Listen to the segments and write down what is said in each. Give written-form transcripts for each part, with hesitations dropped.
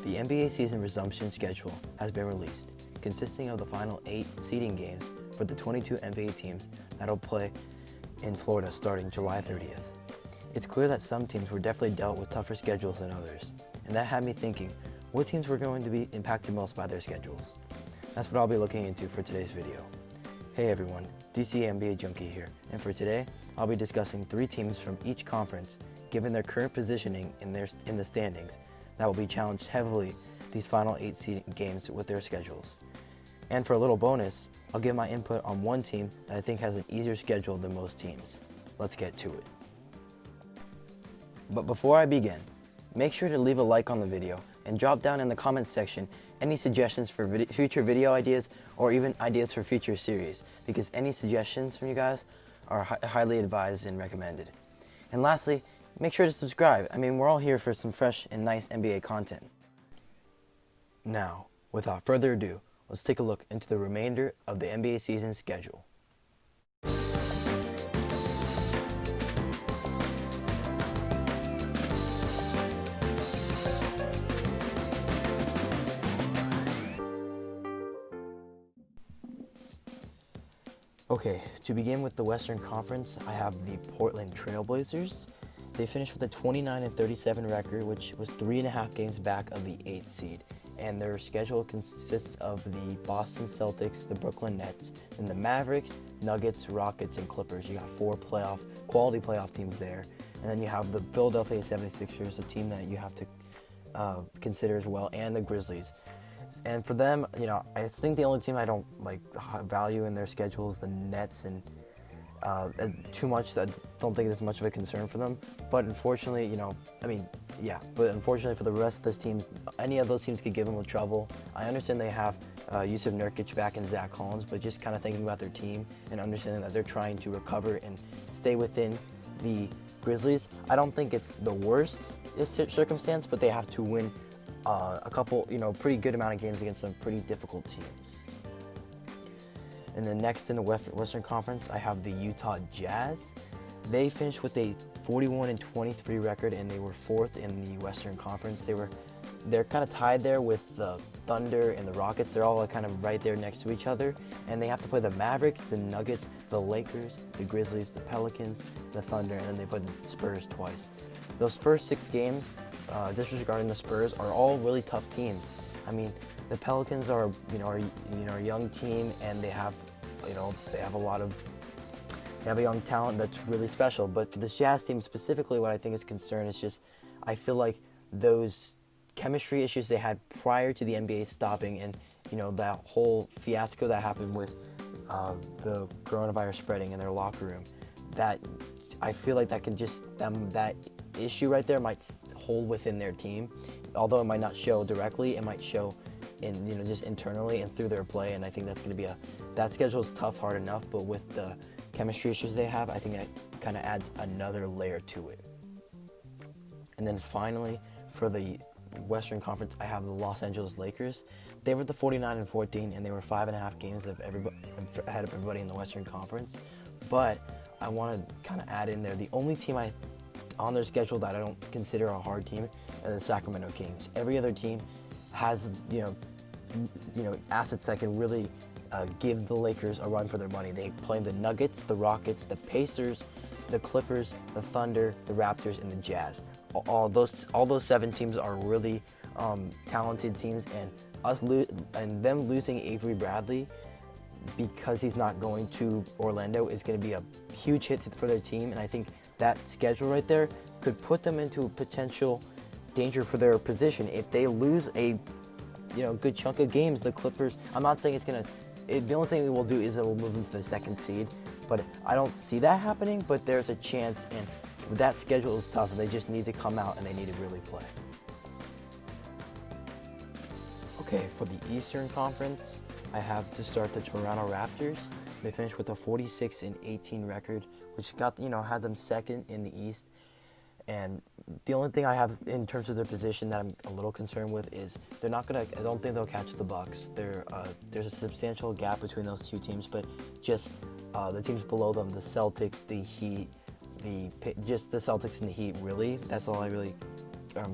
The NBA season resumption schedule has been released, consisting of the final 8 seeding games for the 22 NBA teams that will play in Florida starting July 30th. It's clear that some teams were definitely dealt with tougher schedules than others, and that had me thinking, what teams were going to be impacted most by their schedules? That's what I'll be looking into for today's video. Hey everyone, DC NBA Junkie here, and for today, I'll be discussing 3 teams from each conference, given their current positioning in the standings, that will be challenged heavily these final 8 seeding games with their schedules. And for a little bonus, I'll give my input on one team that I think has an easier schedule than most teams. Let's get to it. But before I begin, make sure to leave a like on the video and drop down in the comments section any suggestions for future video ideas or even ideas for future series, because any suggestions from you guys are highly advised and recommended. And lastly, make sure to subscribe. I mean, we're all here for some fresh and nice NBA content. Now, without further ado, let's take a look into the remainder of the NBA season schedule. Okay, to begin with the Western Conference, I have the Portland Trail Blazers. They finished with a 29-37 record, which was 3.5 games back of the 8th seed. And their schedule consists of the Boston Celtics, the Brooklyn Nets, and the Mavericks, Nuggets, Rockets, and Clippers. You got 4 quality playoff teams there. And then you have the Philadelphia 76ers, a team that you have to consider as well, and the Grizzlies. And for them, you know, I think the only team I don't value in their schedule is the Nets, and too much. I don't think it's much of a concern for them. But unfortunately, unfortunately for the rest of those teams, any of those teams could give them trouble. I understand they have Yusuf Nurkic back and Zach Collins, but just kind of thinking about their team and understanding that they're trying to recover and stay within the Grizzlies, I don't think it's the worst circumstance, but they have to win a couple, pretty good amount of games against some pretty difficult teams. And then next in the Western Conference, I have the Utah Jazz. They finished with a 41-23 record, and they were 4th in the Western Conference. They're kind of tied there with the Thunder and the Rockets. They're all kind of right there next to each other, and they have to play the Mavericks, the Nuggets, the Lakers, the Grizzlies, the Pelicans, the Thunder, and then they play the Spurs twice. Those first 6 games, disregarding the Spurs, are all really tough teams. I mean, the Pelicans are a young team, and they have a young talent that's really special. But for this Jazz team specifically, what I think is concerned is just, I feel like those chemistry issues they had prior to the NBA stopping, and that whole fiasco that happened with the coronavirus spreading in their locker room, that I feel like that can that issue right there might hold within their team. Although it might not show directly, it might show in just internally and through their play. And I think that's going to be that schedule is tough, hard enough, but with the chemistry issues they have, I think that kind of adds another layer to it. And then finally, for the Western Conference, I have the Los Angeles Lakers. They were the 49-14, and they were 5.5 games ahead of everybody in the Western Conference. But I want to kind of add in there, the only team on their schedule that I don't consider a hard team are the Sacramento Kings. Every other team has assets that can really give the Lakers a run for their money. They play the Nuggets, the Rockets, the Pacers, the Clippers, the Thunder, the Raptors, and the Jazz. All those 7 teams are really talented teams, and them losing Avery Bradley because he's not going to Orlando is going to be a huge hit for their team. And I think that schedule right there could put them into a potential danger for their position if they lose a good chunk of games. The Clippers, I'm not saying the only thing it will do is it will move them to the 2nd seed, but I don't see that happening. But there's a chance, and that schedule is tough, and they just need to come out and they need to really play. Okay, for the Eastern Conference, I have to start the Toronto Raptors. They finished with a 46-18 record, which had them 2nd in the East. And the only thing I have in terms of their position that I'm a little concerned with is I don't think they'll catch the Bucks. There's a substantial gap between those 2 teams, but just the teams below them, the Celtics, the Heat, the Celtics and the Heat, really, that's all I really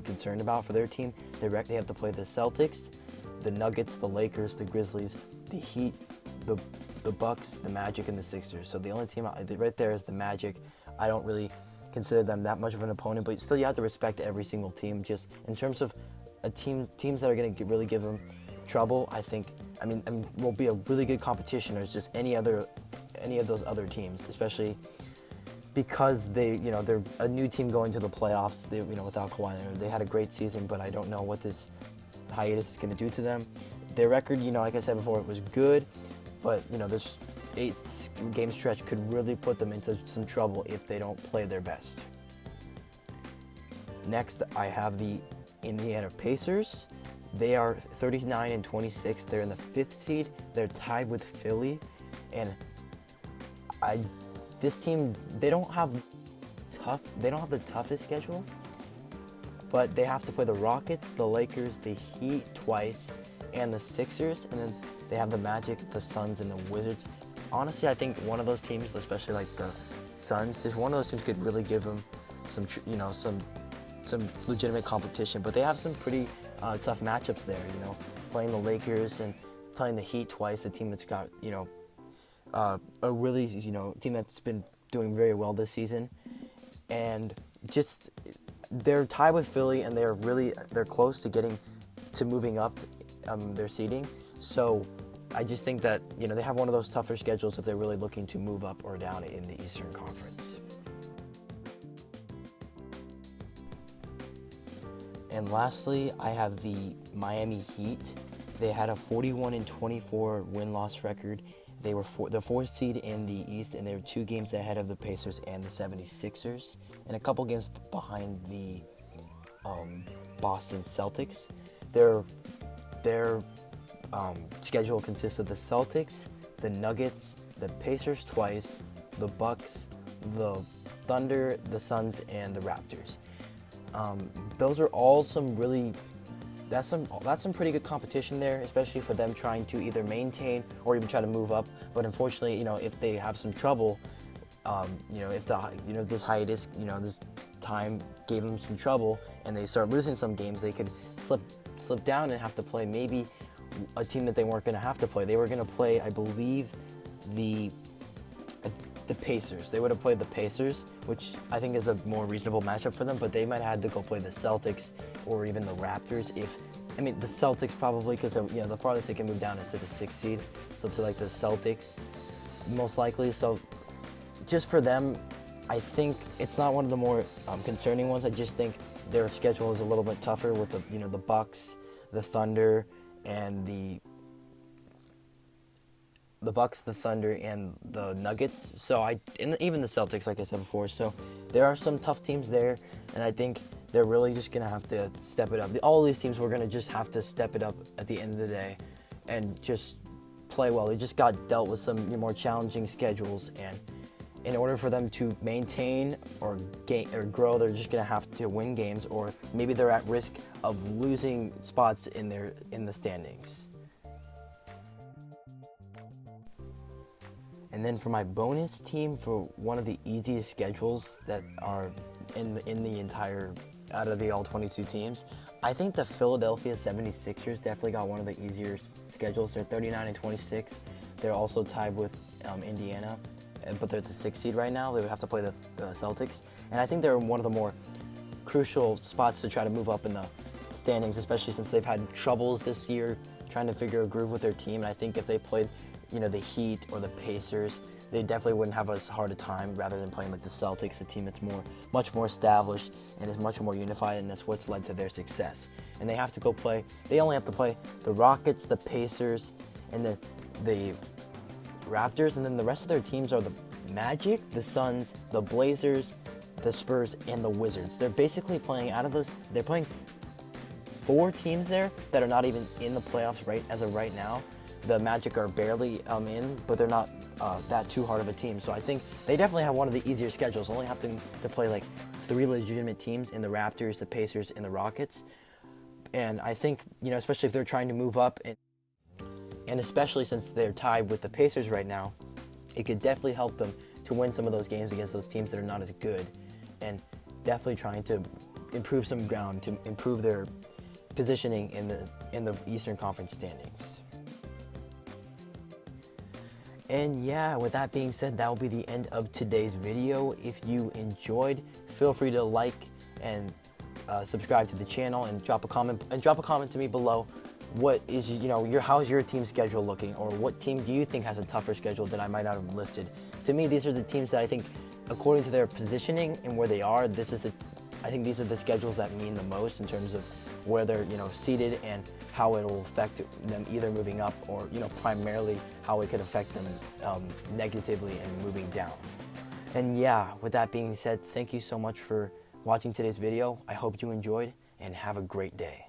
concerned about for their team. They have to play the Celtics, the Nuggets, the Lakers, the Grizzlies, the Heat, the Bucks, the Magic, and the Sixers. So the only team right there is the Magic. I don't really consider them that much of an opponent, but still you have to respect every single team. Just in terms of teams that are going to really give them trouble, I mean, will be a really good competition. Or just any of those other teams, especially because they're a new team going to the playoffs. Without Kawhi, they had a great season, but I don't know what this hiatus is going to do to them. Their record, like I said before, it was good, but this 8-game stretch could really put them into some trouble if they don't play their best. Next, I have the Indiana Pacers. They are 39-26. They're in the 5th seed. They're tied with Philly, and this team, they don't have the toughest schedule, but they have to play the Rockets, the Lakers, the Heat twice, and the Sixers, and then they have the Magic, the Suns, and the Wizards. Honestly, I think one of those teams, especially like the Suns, just one of those teams could really give them some legitimate competition. But they have some pretty tough matchups there. Playing the Lakers and playing the Heat twice, a team that's got a really team that's been doing very well this season, and just they're tied with Philly, and they're close to moving up their seeding. So I just think that they have one of those tougher schedules if they're really looking to move up or down in the Eastern Conference. And lastly, I have the Miami Heat. They had a 41-24 win-loss record. They were the 4th seed in the East, and they were 2 games ahead of the Pacers and the 76ers, and a couple games behind the Boston Celtics. Their schedule consists of the Celtics, the Nuggets, the Pacers twice, the Bucks, the Thunder, the Suns, and the Raptors. Those are all that's some pretty good competition there, especially for them trying to either maintain or even try to move up. But unfortunately, if they have some trouble, if this hiatus, this time gave them some trouble, and they start losing some games, they could slip down and have to play maybe a team that they weren't going to have to play. They were going to play, I believe, the Pacers. They would have played the Pacers, which I think is a more reasonable matchup for them, but they might have had to go play the Celtics or even the Raptors. The Celtics probably, because the farthest they can move down is to the 6th seed, so to like the Celtics most likely. So just for them, I think it's not one of the more concerning ones. I just think their schedule is a little bit tougher with the Bucks, the Thunder, and the Bucks, the Thunder, and the Nuggets. So even the Celtics, like I said before. So there are some tough teams there, and I think they're really just gonna have to step it up. All these teams were gonna just have to step it up at the end of the day, and just play well. They just got dealt with some more challenging schedules, and in order for them to maintain or grow, they're just gonna have to win games, or maybe they're at risk of losing spots in the standings. And then for my bonus team, for one of the easiest schedules that are in the entire, out of the all 22 teams, I think the Philadelphia 76ers definitely got one of the easier schedules. They're 39-26. They're also tied with Indiana, but they're the 6th seed right now. They would have to play the Celtics. And I think they're in one of the more crucial spots to try to move up in the standings, especially since they've had troubles this year trying to figure a groove with their team. And I think if they played the Heat or the Pacers, they definitely wouldn't have as hard a time rather than playing like the Celtics, a team that's much more established and is much more unified, and that's what's led to their success. And they only have to play the Rockets, the Pacers, and the Raptors, and then the rest of their teams are the Magic, the Suns, the Blazers, the Spurs, and the Wizards. They're basically playing they're playing 4 teams there that are not even in the playoffs as of right now. The Magic are barely in, but they're not that too hard of a team. So I think they definitely have one of the easier schedules, only having to play like 3 legitimate teams in the Raptors, the Pacers, and the Rockets. And I think, especially if they're trying to move up, and especially since they're tied with the Pacers right now, it could definitely help them to win some of those games against those teams that are not as good, and definitely trying to improve some ground, to improve their positioning in the Eastern Conference standings. And yeah, with that being said, that will be the end of today's video. If you enjoyed, feel free to like and subscribe to the channel, and drop a comment to me below. What is, how's your team schedule looking, or what team do you think has a tougher schedule that I might not have listed? To me, these are the teams that I think, according to their positioning and where they are, I think these are the schedules that mean the most in terms of where they're seated and how it will affect them either moving up or primarily how it could affect them negatively and moving down. And yeah, with that being said, thank you so much for watching today's video. I hope you enjoyed, and have a great day.